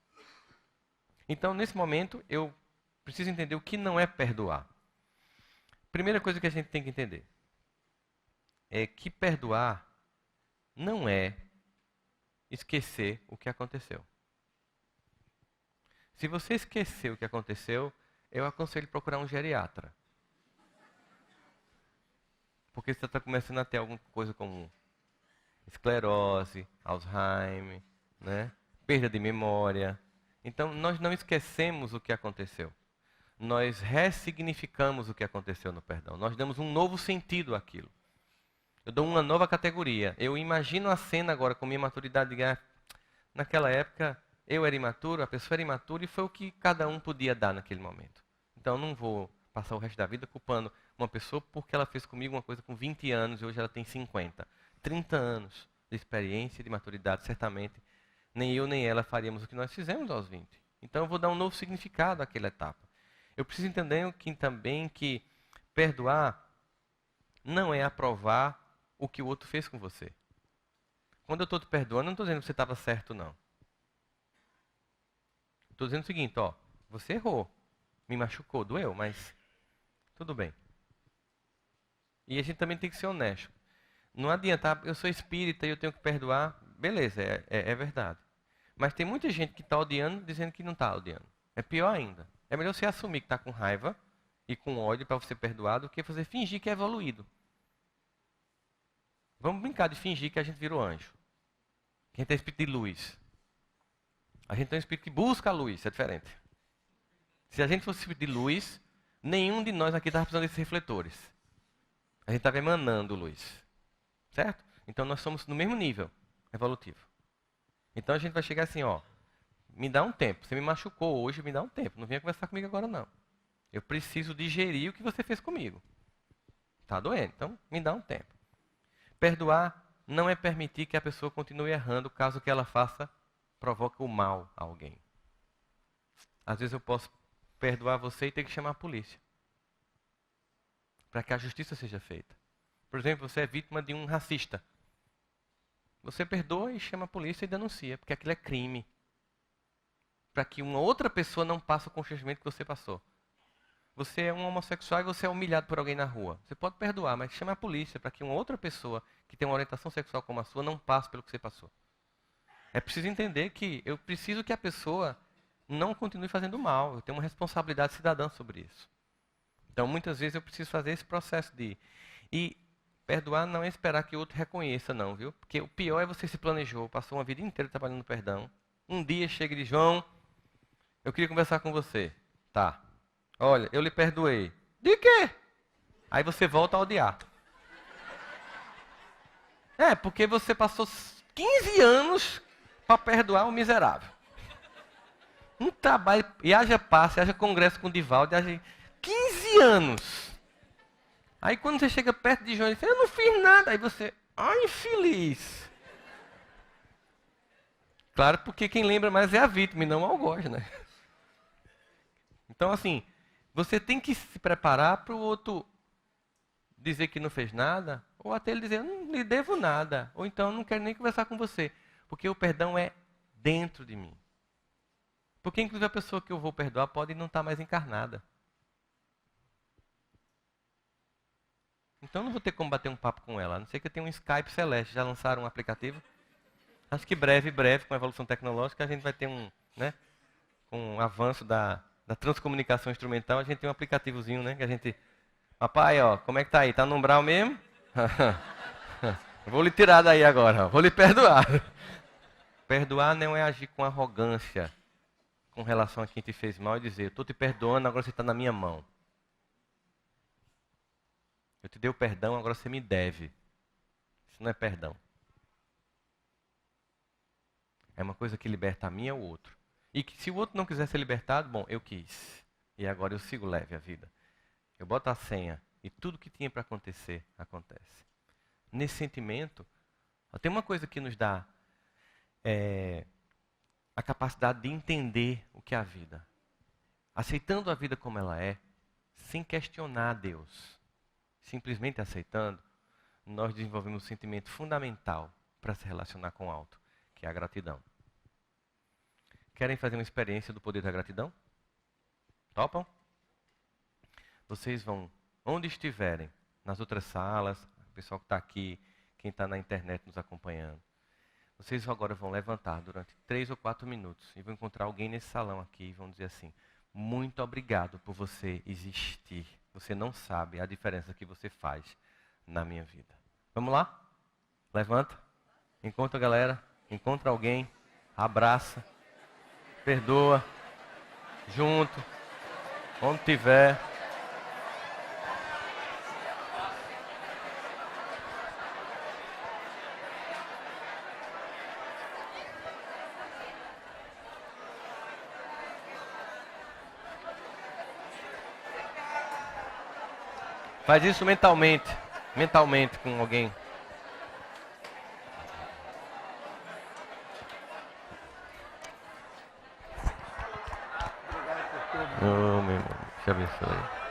Então, nesse momento, eu preciso entender o que não é perdoar. Primeira coisa que a gente tem que entender é que perdoar não é esquecer o que aconteceu. Se você esqueceu o que aconteceu, eu aconselho procurar um geriatra. Porque você está começando a ter alguma coisa como esclerose, Alzheimer, né? Perda de memória. Então, nós não esquecemos o que aconteceu. Nós ressignificamos o que aconteceu no perdão. Nós damos um novo sentido àquilo. Eu dou uma nova categoria. Eu imagino a cena agora com minha maturidade. Naquela época, eu era imaturo, a pessoa era imatura e foi o que cada um podia dar naquele momento. Então, eu não vou passar o resto da vida culpando uma pessoa porque ela fez comigo uma coisa com 20 anos e hoje ela tem 50. 30 anos de experiência e de maturidade, certamente. Nem eu nem ela faríamos o que nós fizemos aos 20. Então, eu vou dar um novo significado àquela etapa. Eu preciso entender também que perdoar não é aprovar o que o outro fez com você. Quando eu estou te perdoando, eu não estou dizendo que você estava certo, não. Estou dizendo o seguinte, ó, você errou, me machucou, doeu, mas tudo bem. E a gente também tem que ser honesto. Não adianta, eu sou espírita e eu tenho que perdoar. Beleza, é verdade. Mas tem muita gente que está odiando dizendo que não está odiando. É pior ainda. É melhor você assumir que está com raiva e com ódio para você perdoar do que você fingir que é evoluído. Vamos brincar de fingir que a gente virou anjo. Que a gente é espírito de luz. A gente é um espírito que busca a luz, é diferente. Se a gente fosse espírito de luz, nenhum de nós aqui estava precisando desses refletores. A gente estava emanando luz. Certo? Então nós somos no mesmo nível evolutivo. Então a gente vai chegar assim, ó, me dá um tempo. Você me machucou hoje, me dá um tempo. Não venha conversar comigo agora, não. Eu preciso digerir o que você fez comigo. Está doendo, então me dá um tempo. Perdoar não é permitir que a pessoa continue errando, caso que ela faça, provoque o mal a alguém. Às vezes eu posso perdoar você e ter que chamar a polícia. Para que a justiça seja feita. Por exemplo, você é vítima de um racista. Você perdoa e chama a polícia e denuncia, porque aquilo é crime. Para que uma outra pessoa não passe o constrangimento que você passou. Você é um homossexual e você é humilhado por alguém na rua. Você pode perdoar, mas chama a polícia para que uma outra pessoa que tem uma orientação sexual como a sua não passe pelo que você passou. É preciso entender que eu preciso que a pessoa não continue fazendo mal. Eu tenho uma responsabilidade cidadã sobre isso. Então, muitas vezes eu preciso fazer esse processo de... E perdoar não é esperar que o outro reconheça, não, viu? Porque o pior é você se planejou, passou uma vida inteira trabalhando no perdão. Um dia chega e diz, João, eu queria conversar com você. Tá. Olha, eu lhe perdoei. De quê? Aí você volta a odiar. É, porque você passou 15 anos para perdoar um miserável. Um trabalho, e haja passe, haja congresso com o Divaldo, haja 15 anos. Aí quando você chega perto de João, ele diz, eu não fiz nada. Aí você, ai, infeliz. Claro, porque quem lembra mais é a vítima e não o algoz, né? Então, assim, você tem que se preparar para o outro dizer que não fez nada, ou até ele dizer, eu não lhe devo nada, ou então eu não quero nem conversar com você, porque o perdão é dentro de mim. Porque, inclusive, a pessoa que eu vou perdoar pode não estar mais encarnada. Então, eu não vou ter como bater um papo com ela, a não ser que eu tenha um Skype celeste. Já lançaram um aplicativo? Acho que breve, com a evolução tecnológica, a gente vai ter com o avanço da transcomunicação instrumental, a gente tem um aplicativozinho, né? Que a gente... Papai, ó, como é que tá aí? Tá no umbral mesmo? Vou lhe tirar daí agora, ó. Vou lhe perdoar. Perdoar não é agir com arrogância com relação a quem te fez mal e dizer, eu estou te perdoando, agora você está na minha mão. Eu te dei o perdão, agora você me deve. Isso não é perdão. É uma coisa que liberta a mim e o outro. E que se o outro não quiser ser libertado, bom, eu quis. E agora eu sigo leve a vida. Eu boto a senha E tudo que tinha para acontecer, acontece. Nesse sentimento, tem uma coisa que nos dá a capacidade de entender o que é a vida. Aceitando a vida como ela é, sem questionar Deus, simplesmente aceitando, nós desenvolvemos um sentimento fundamental para se relacionar com o alto, que é a gratidão. Querem fazer uma experiência do poder da gratidão? Topam? Vocês vão, onde estiverem, nas outras salas, o pessoal que está aqui, quem está na internet nos acompanhando, vocês agora vão levantar durante 3 ou 4 minutos e vão encontrar alguém nesse salão aqui e vão dizer assim: muito obrigado por você existir. Você não sabe a diferença que você faz na minha vida. Vamos lá? Levanta. Encontra a galera. Encontra alguém. Abraça. Perdoa. Junto. Onde tiver. Faz isso mentalmente. Mentalmente com alguém. Oh, meu irmão. Te abençoe.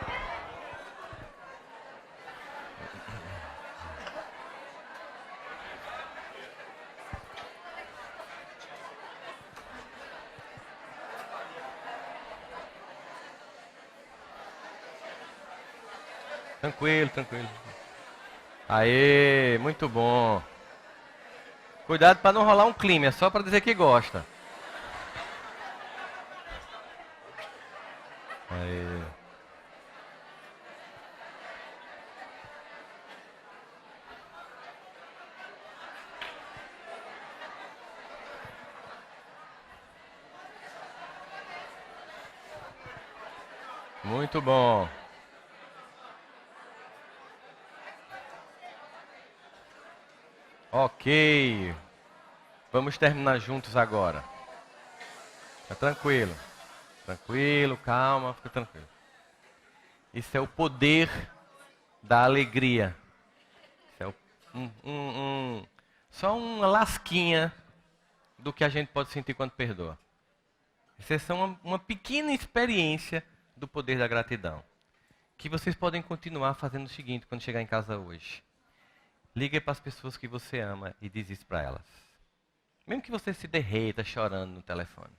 Tranquilo, tranquilo. Aê, muito bom. Cuidado para não rolar um clima, é só para dizer que gosta. Aê. Muito bom. Ok. Vamos terminar juntos agora. Fica tranquilo. Tranquilo, calma, fica tranquilo. Isso é o poder da alegria. Isso é só uma lasquinha do que a gente pode sentir quando perdoa. Isso é só uma pequena experiência do poder da gratidão. Que vocês podem continuar fazendo o seguinte quando chegar em casa hoje. Liga para as pessoas que você ama e diz isso para elas. Mesmo que você se derreta chorando no telefone.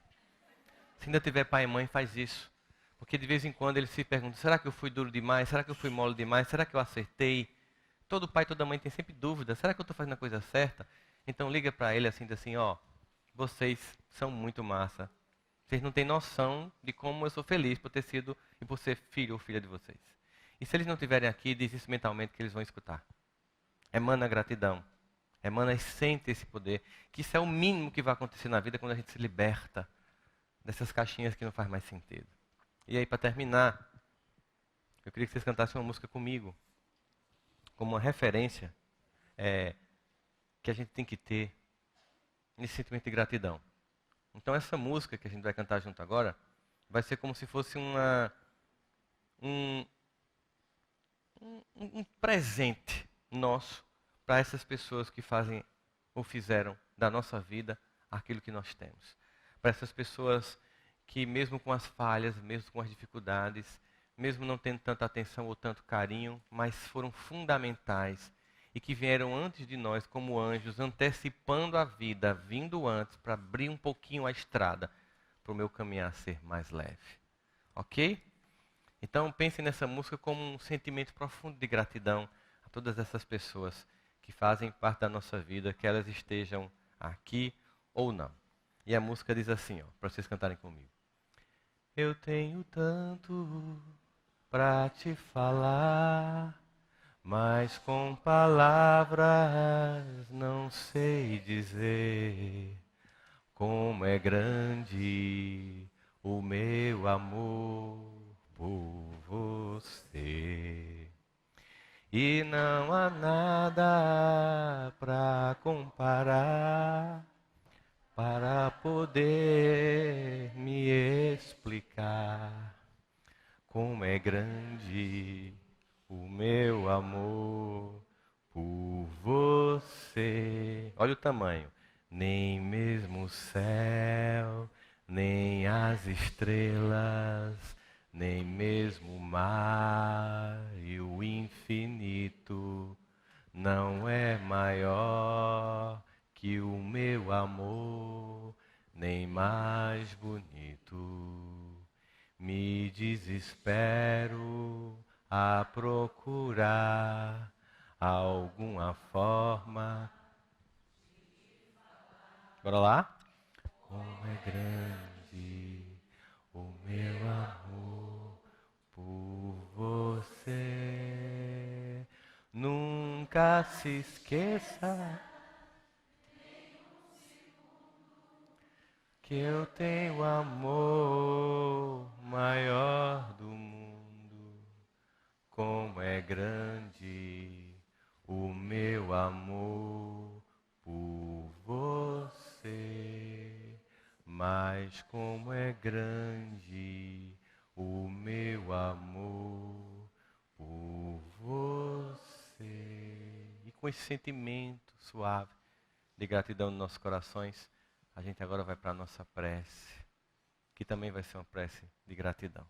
Se ainda tiver pai e mãe, faz isso. Porque de vez em quando eles se perguntam: será que eu fui duro demais? Será que eu fui mole demais? Será que eu acertei? Todo pai e toda mãe tem sempre dúvida: será que eu estou fazendo a coisa certa? Então liga para ele assim, diz assim: ó, vocês são muito massa. Vocês não têm noção de como eu sou feliz por ter sido e por ser filho ou filha de vocês. E se eles não estiverem aqui, diz isso mentalmente que eles vão escutar. Emana gratidão. Emana e sente esse poder. Que isso é o mínimo que vai acontecer na vida quando a gente se liberta dessas caixinhas que não faz mais sentido. E aí, para terminar, eu queria que vocês cantassem uma música comigo, como uma referência que a gente tem que ter nesse sentimento de gratidão. Então, essa música que a gente vai cantar junto agora, vai ser como se fosse um presente nosso para essas pessoas que fazem ou fizeram da nossa vida aquilo que nós temos. Para essas pessoas que, mesmo com as falhas, mesmo com as dificuldades, mesmo não tendo tanta atenção ou tanto carinho, mas foram fundamentais e que vieram antes de nós como anjos, antecipando a vida, vindo antes para abrir um pouquinho a estrada para o meu caminhar ser mais leve. Ok? Então pense nessa música como um sentimento profundo de gratidão a todas essas pessoas que fazem parte da nossa vida, que elas estejam aqui ou não. E a música diz assim, ó, para vocês cantarem comigo. Eu tenho tanto para te falar, mas com palavras não sei dizer como é grande o meu amor por você. E não há nada para comparar, para poder me explicar como é grande o meu amor por você. Olha o tamanho. Nem mesmo o céu, nem as estrelas, nem mesmo o mar e o infinito não é maior que o meu amor, nem mais bonito. Me desespero a procurar alguma forma. Bora lá? Como é grande o meu amor por você. Nunca se esqueça que eu tenho o amor maior do mundo. Como é grande o meu amor por você. Mas como é grande o meu amor por você. E com esse sentimento suave de gratidão nos nossos corações, a gente agora vai para a nossa prece, que também vai ser uma prece de gratidão.